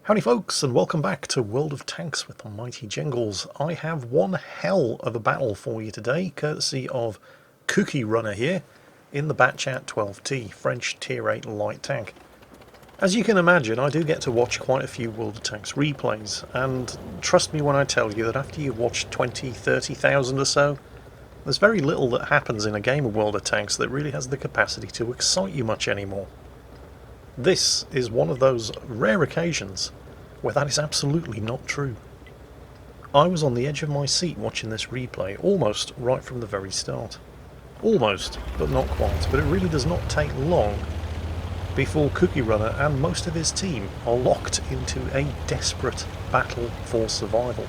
Howdy folks, and welcome back to World of Tanks with the mighty Jingles. I have one hell of a battle for you today, courtesy of Cookie Runner here, in the Batchat 12T, French Tier 8 light tank. As you can imagine, I do get to watch quite a few World of Tanks replays, and trust me when I tell you that after you've watched 20, 30,000 or so, there's very little that happens in a game of World of Tanks that really has the capacity to excite you much anymore. This is one of those rare occasions where that is absolutely not true. I was on the edge of my seat watching this replay, almost right from the very start. Almost, but not quite, but it really does not take long before Cookie Runner and most of his team are locked into a desperate battle for survival,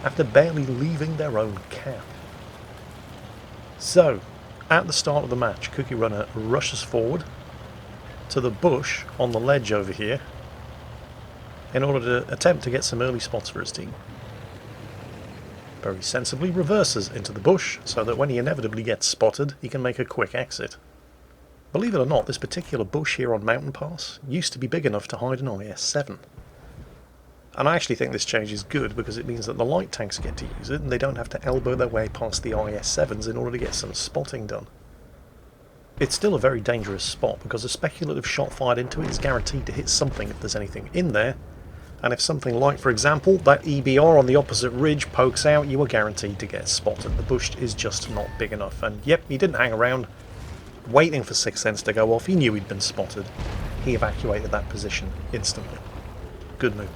after barely leaving their own camp. So, at the start of the match, Cookie Runner rushes forward to the bush on the ledge over here in order to attempt to get some early spots for his team. Very sensibly reverses into the bush so that when he inevitably gets spotted, he can make a quick exit. Believe it or not, this particular bush here on Mountain Pass used to be big enough to hide an IS-7. And I actually think this change is good because it means that the light tanks get to use it and they don't have to elbow their way past the IS-7s in order to get some spotting done. It's still a very dangerous spot because a speculative shot fired into it is guaranteed to hit something if there's anything in there, and if something like, for example, that EBR on the opposite ridge pokes out, you are guaranteed to get spotted. The bush is just not big enough, and yep, he didn't hang around waiting for 6 cents to go off. He knew he'd been spotted. He evacuated that position instantly. Good move.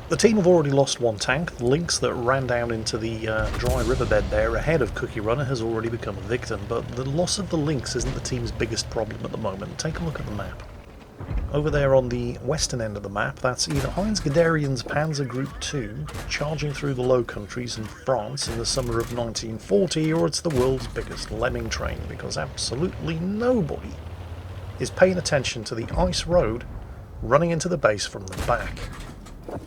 The team have already lost one tank. The Lynx that ran down into the dry riverbed there ahead of Cookie Runner has already become a victim, but the loss of the Lynx isn't the team's biggest problem at the moment. Take a look at the map. Over there on the western end of the map, that's either Heinz Guderian's Panzer Group 2 charging through the Low Countries in France in the summer of 1940, or it's the world's biggest lemming train, because absolutely nobody is paying attention to the ice road running into the base from the back.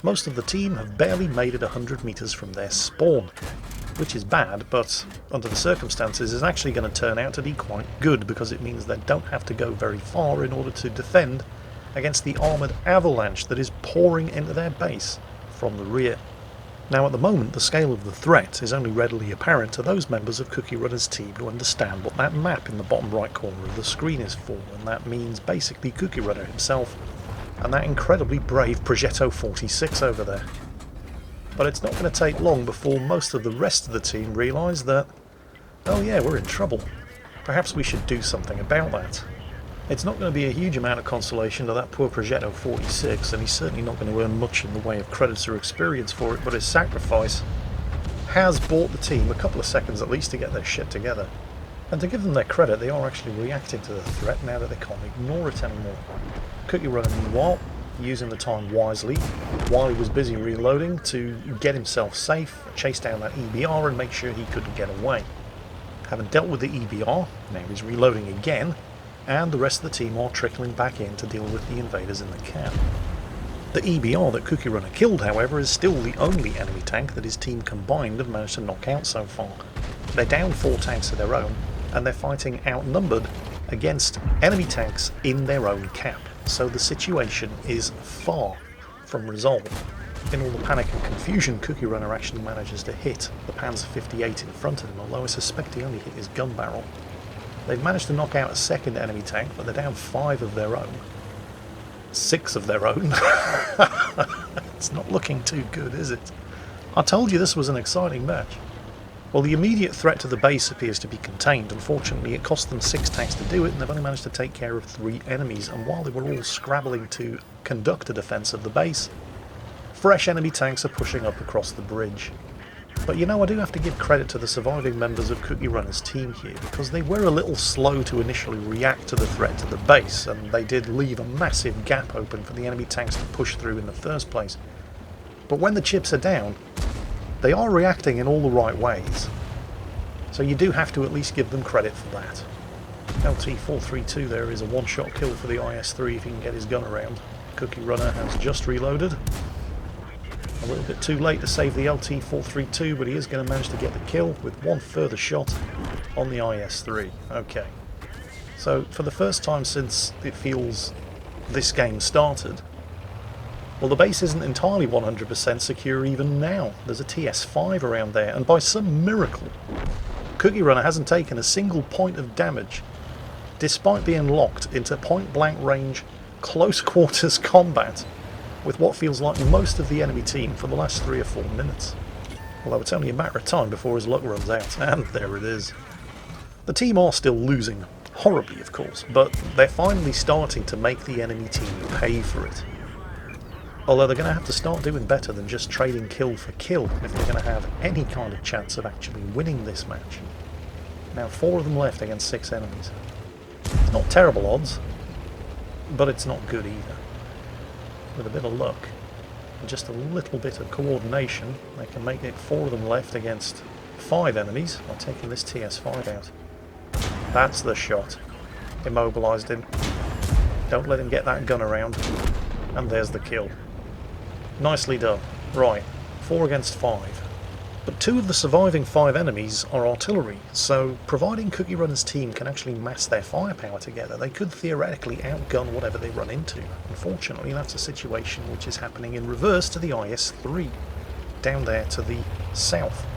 Most of the team have barely made it 100 metres from their spawn, which is bad, but under the circumstances is actually going to turn out to be quite good, because it means they don't have to go very far in order to defend against the armoured avalanche that is pouring into their base from the rear. Now at the moment the scale of the threat is only readily apparent to those members of Cookie Runner's team who understand what that map in the bottom right corner of the screen is for, and that means basically Cookie Runner himself and that incredibly brave Progetto 46 over there. But it's not going to take long before most of the rest of the team realise that, oh yeah, we're in trouble. Perhaps we should do something about that. It's not going to be a huge amount of consolation to that poor Progetto 46, and he's certainly not going to earn much in the way of credits or experience for it, but his sacrifice has bought the team a couple of seconds at least to get their shit together. And to give them their credit, they are actually reacting to the threat now that they can't ignore it anymore. Cookie Runner, meanwhile, using the time wisely, while he was busy reloading to get himself safe, chase down that EBR and make sure he couldn't get away. Having dealt with the EBR, now he's reloading again, and the rest of the team are trickling back in to deal with the invaders in the camp. The EBR that Cookie Runner killed, however, is still the only enemy tank that his team combined have managed to knock out so far. They're down 4 tanks of their own, and they're fighting outnumbered against enemy tanks in their own camp. So the situation is far from resolved. In all the panic and confusion, Cookie Runner actually manages to hit the Panzer 58 in front of him, although I suspect he only hit his gun barrel. They've managed to knock out a second enemy tank, but they're down 5 of their own. 6 of their own. It's not looking too good, is it? I told you this was an exciting match. Well, the immediate threat to the base appears to be contained. Unfortunately, it cost them 6 tanks to do it, and they've only managed to take care of 3 enemies. And while they were all scrabbling to conduct a defence of the base, fresh enemy tanks are pushing up across the bridge. But you know, I do have to give credit to the surviving members of Cookie Runner's team here, because they were a little slow to initially react to the threat to the base, and they did leave a massive gap open for the enemy tanks to push through in the first place. But when the chips are down, they are reacting in all the right ways, so you do have to at least give them credit for that. LT-432 there is a one-shot kill for the IS-3 if he can get his gun around. Cookie Runner has just reloaded. A little bit too late to save the LT-432, but he is going to manage to get the kill with one further shot on the IS-3. Okay, so for the first time since it feels this game started, Well, the base isn't entirely 100% secure even now. There's a TS5 around there, and by some miracle, Cookie Runner hasn't taken a single point of damage, despite being locked into point-blank range, close quarters combat with what feels like most of the enemy team for the last 3 or 4 minutes. Although it's only a matter of time before his luck runs out, and there it is. The team are still losing, horribly of course, but they're finally starting to make the enemy team pay for it. Although they're going to have to start doing better than just trading kill for kill if they're going to have any kind of chance of actually winning this match. Now 4 of them left against 6 enemies. It's not terrible odds, but it's not good either. With a bit of luck and just a little bit of coordination, they can make it 4 of them left against 5 enemies by taking this TS5 out. That's the shot. Immobilised him. Don't let him get that gun around. And there's the kill. Nicely done. Right, 4 against 5. But 2 of the surviving 5 enemies are artillery, so providing Cookie Runner's team can actually mass their firepower together, they could theoretically outgun whatever they run into. Unfortunately, that's a situation which is happening in reverse to the IS-3, down there to the south.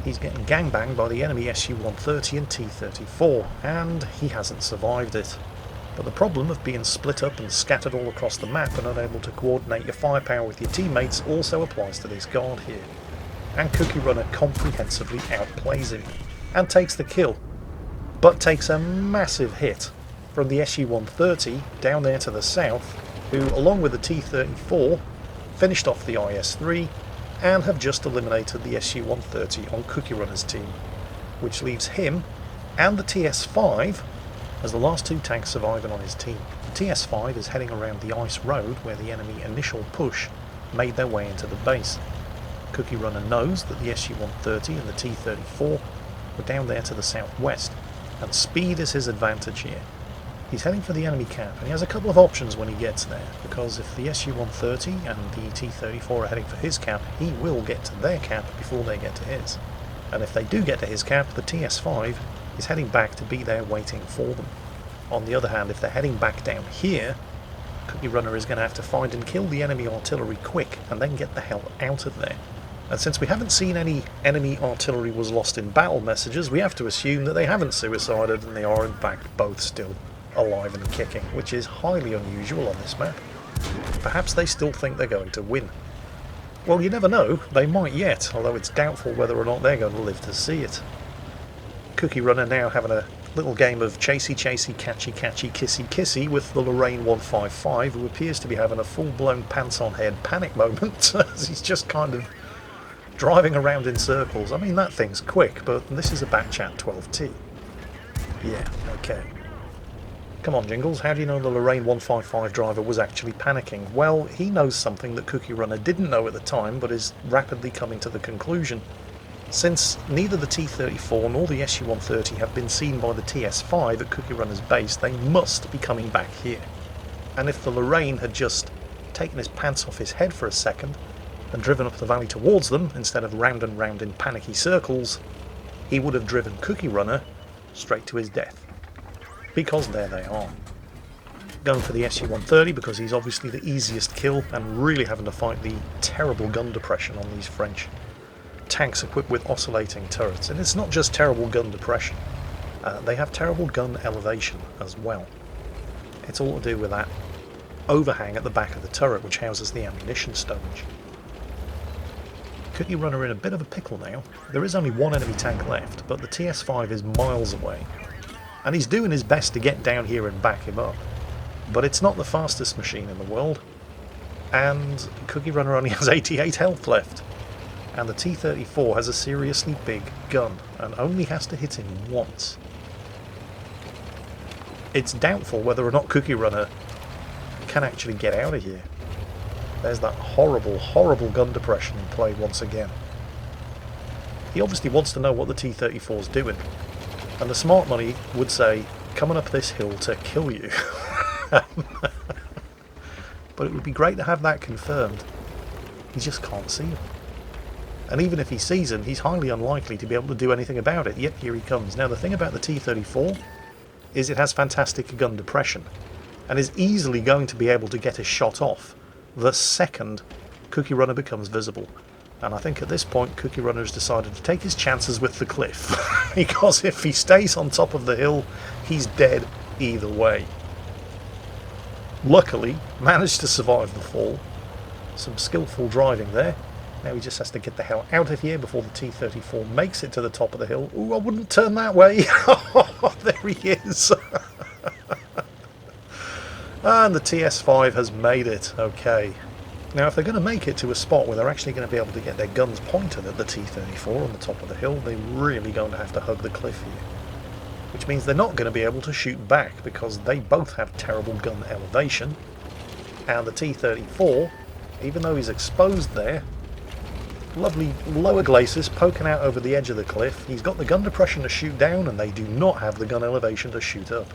He's getting gangbanged by the enemy Su-130 and T-34, and he hasn't survived it. But the problem of being split up and scattered all across the map and unable to coordinate your firepower with your teammates also applies to this guard here. And Cookie Runner comprehensively outplays him and takes the kill, but takes a massive hit from the Su-130 down there to the south, who along with the T-34 finished off the IS-3 and have just eliminated the Su-130 on Cookie Runner's team, which leaves him and the TS5 as the last 2 tanks surviving on his team. The TS5 is heading around the ice road where the enemy initial push made their way into the base. Cookie Runner knows that the Su-130 and the T-34 were down there to the southwest, and speed is his advantage here. He's heading for the enemy cap, and he has a couple of options when he gets there, because if the Su-130 and the T-34 are heading for his cap, he will get to their cap before they get to his. And if they do get to his cap, the TS5 is heading back to be there waiting for them. On the other hand, if they're heading back down here, Cookie Runner is going to have to find and kill the enemy artillery quick, and then get the hell out of there. And since we haven't seen any enemy artillery was lost in battle messages, we have to assume that they haven't suicided and they are in fact both still alive and kicking, which is highly unusual on this map. Perhaps they still think they're going to win. Well, you never know, they might yet, although it's doubtful whether or not they're going to live to see it. Cookie Runner now having a little game of chasey chasey, catchy catchy, kissy kissy with the Lorraine 155, who appears to be having a full-blown pants-on-head panic moment as he's just kind of driving around in circles. I mean, that thing's quick, but this is a Backchat 12T. Yeah, okay. Come on, Jingles, how do you know the Lorraine 155 driver was actually panicking? Well, he knows something that Cookie Runner didn't know at the time, but is rapidly coming to the conclusion. Since neither the T-34 nor the Su-130 have been seen by the TS5 at Cookie Runner's base, they must be coming back here. And if the Lorraine had just taken his pants off his head for a second, and driven up the valley towards them, instead of round and round in panicky circles, he would have driven Cookie Runner straight to his death. Because there they are. Going for the Su-130 because he's obviously the easiest kill, and really having to fight the terrible gun depression on these French tanks equipped with oscillating turrets. And it's not just terrible gun depression, they have terrible gun elevation as well. It's all to do with that overhang at the back of the turret which houses the ammunition stowage. Cookie Runner in a bit of a pickle now. There is only 1 enemy tank left, but the TS5 is miles away. And he's doing his best to get down here and back him up. But it's not the fastest machine in the world. And Cookie Runner only has 88 health left. And the T-34 has a seriously big gun, and only has to hit him once. It's doubtful whether or not Cookie Runner can actually get out of here. There's that horrible, horrible gun depression in play once again. He obviously wants to know what the T-34's doing. And the smart money would say, coming up this hill to kill you. But it would be great to have that confirmed. He just can't see him. And even if he sees him, he's highly unlikely to be able to do anything about it. Yet here he comes. Now the thing about the T-34 is it has fantastic gun depression, and is easily going to be able to get a shot off the second Cookie Runner becomes visible. And I think at this point Cookie Runner has decided to take his chances with the cliff. Because if he stays on top of the hill, he's dead either way. Luckily, managed to survive the fall. Some skillful driving there. Now he just has to get the hell out of here before the T-34 makes it to the top of the hill. Ooh, I wouldn't turn that way. There he is. And the TS5 has made it. Okay. Now, if they're going to make it to a spot where they're actually going to be able to get their guns pointed at the T-34 on the top of the hill, they're really going to have to hug the cliff here. Which means they're not going to be able to shoot back, because they both have terrible gun elevation. And the T-34, even though he's exposed there, lovely lower glacis poking out over the edge of the cliff, he's got the gun depression to shoot down, and they do not have the gun elevation to shoot up.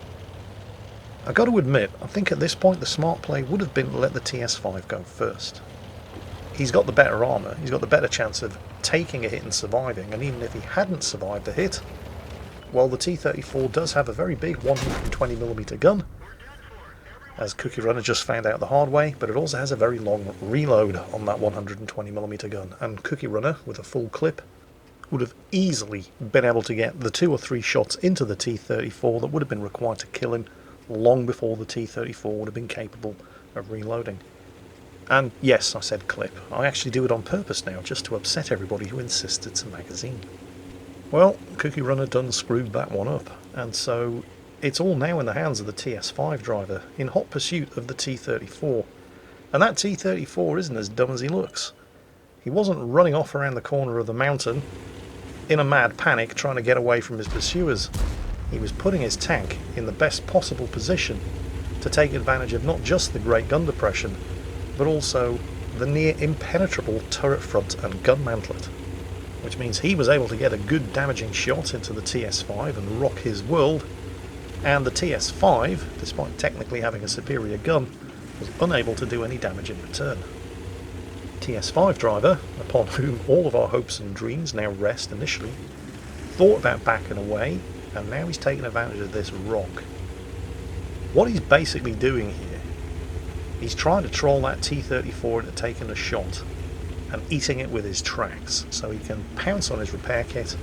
I've got to admit, I think at this point the smart play would have been to let the TS5 go first. He's got the better armour, he's got the better chance of taking a hit and surviving, and even if he hadn't survived the hit, well, the T-34 does have a very big 120mm gun, as Cookie Runner just found out the hard way, but it also has a very long reload on that 120mm gun, and Cookie Runner, with a full clip, would have easily been able to get the 2 or 3 shots into the T-34 that would have been required to kill him long before the T-34 would have been capable of reloading. And yes, I said clip. I actually do it on purpose now, just to upset everybody who insists it's a magazine. Well, Cookie Runner done screwed that one up, and so it's all now in the hands of the TS5 driver, in hot pursuit of the T-34. And that T-34 isn't as dumb as he looks. He wasn't running off around the corner of the mountain in a mad panic trying to get away from his pursuers. He was putting his tank in the best possible position to take advantage of not just the great gun depression, but also the near impenetrable turret front and gun mantlet, which means he was able to get a good damaging shot into the TS5 and rock his world, and the TS5, despite technically having a superior gun, was unable to do any damage in return. TS5 driver, upon whom all of our hopes and dreams now rest initially, thought about backing away, and now he's taking advantage of this rock. What he's basically doing here, he's trying to troll that T-34 into taking a shot and eating it with his tracks, so he can pounce on his repair kit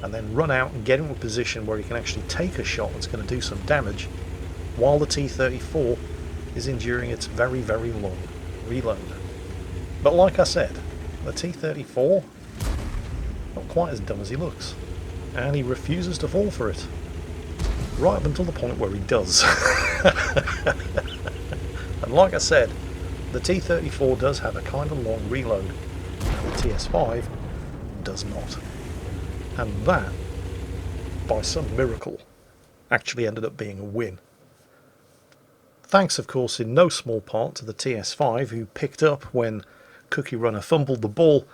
and then run out and get into a position where he can actually take a shot that's going to do some damage, while the T-34 is enduring its very, very long reload. But like I said, the T-34, not quite as dumb as he looks, and he refuses to fall for it, right up until the point where he does. And like I said, the T-34 does have a kind of long reload, and the TS5 does not. And that, by some miracle, actually ended up being a win. Thanks, of course, in no small part to the TS5, who picked up when Cookie Runner fumbled the ball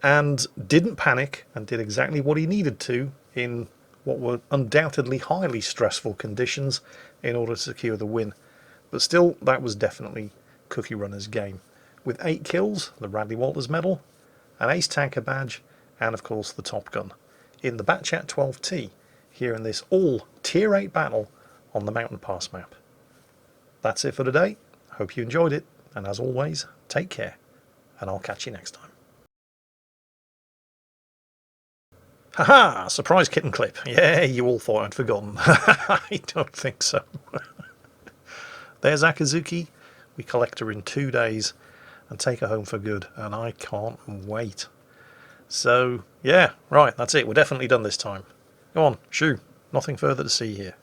and didn't panic and did exactly what he needed to in what were undoubtedly highly stressful conditions in order to secure the win. But still, that was definitely Cookie Runner's game, with 8 kills, the Radley Walters medal, an Ace Tanker badge, and of course the Top Gun, in the Batchat 12T, here in this all Tier 8 battle on the Mountain Pass map. That's it for today. Hope you enjoyed it, and as always, take care, and I'll catch you next time. Haha! Surprise kitten clip. Yeah, you all thought I'd forgotten. I don't think so. There's Akazuki. We collect her in 2 days and take her home for good, and I can't wait. So, yeah, right, that's it. We're definitely done this time. Go on, shoo. Nothing further to see here.